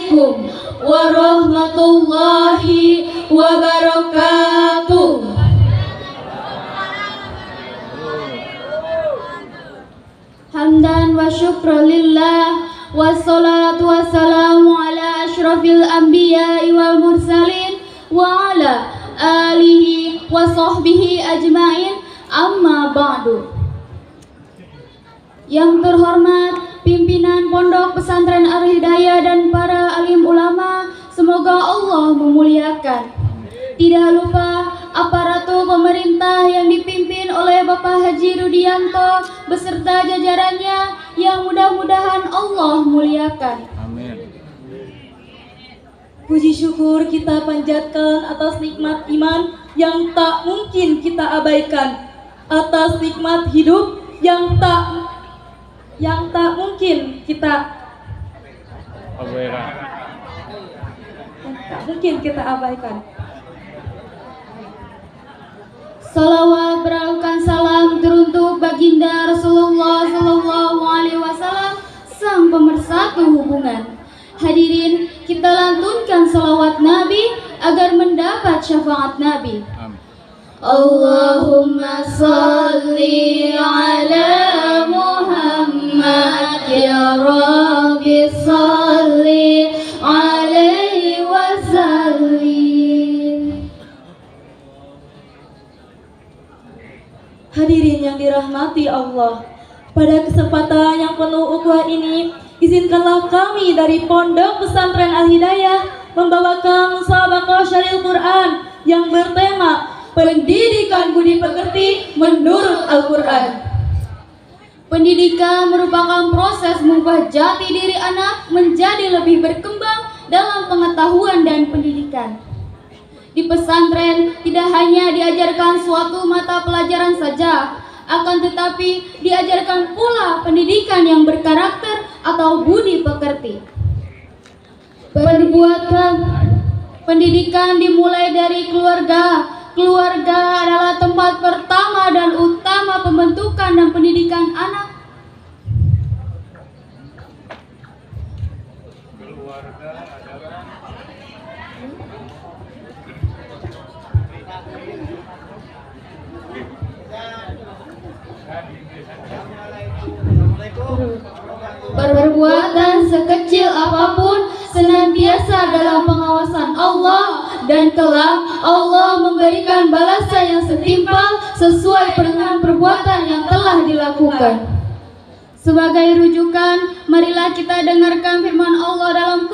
Assalamualaikum warahmatullahi wabarakatuh. Hamdan wa syukran lillah, wassalatu wassalamu ala asyrafil anbiya'i wal mursalin wa ala alihi wa sahbihi ajma'in, amma ba'du. Yang terhormat pimpinan Pondok Pesantren Al-Hidayah dan para alim ulama, semoga Allah memuliakan. Tidak lupa aparatur pemerintah yang dipimpin oleh Bapak Haji Rudianto beserta jajarannya yang mudah-mudahan Allah muliakan. Amin. Puji syukur kita panjatkan atas nikmat iman yang tak mungkin kita abaikan, atas nikmat hidup yang tak mungkin kita abaikan. Salawat beralukan salam teruntuk baginda Rasulullah Sallallahu Alaihi Wasallam, sang pemersatu hubungan. Hadirin, kita lantunkan salawat Nabi agar mendapat syafaat Nabi. Allahumma salli ala Muhammad, ya Rabbi salli alaihi wa sallim. Hadirin yang dirahmati Allah, pada kesempatan yang penuh ukhuwah ini, izinkanlah kami dari Pondok Pesantren Al-Hidayah membawakan musabaqah syaril Quran yang bertema Pendidikan Budi Pekerti menurut Al-Quran. Pendidikan merupakan proses mengubah jati diri anak menjadi lebih berkembang dalam pengetahuan dan pendidikan. Di pesantren tidak hanya diajarkan suatu mata pelajaran saja, akan tetapi diajarkan pula pendidikan yang berkarakter atau budi pekerti. Pendidikan dimulai dari keluarga. Keluarga adalah tempat pertama dan utama pembentukan dan pendidikan anak. Perbuatan sekecil apapun senantiasa dalam pengawasan Allah, dan kelak Allah memberikan balasan yang setimpal sesuai dengan perbuatan yang telah dilakukan. Sebagai rujukan, marilah kita dengarkan firman Allah dalam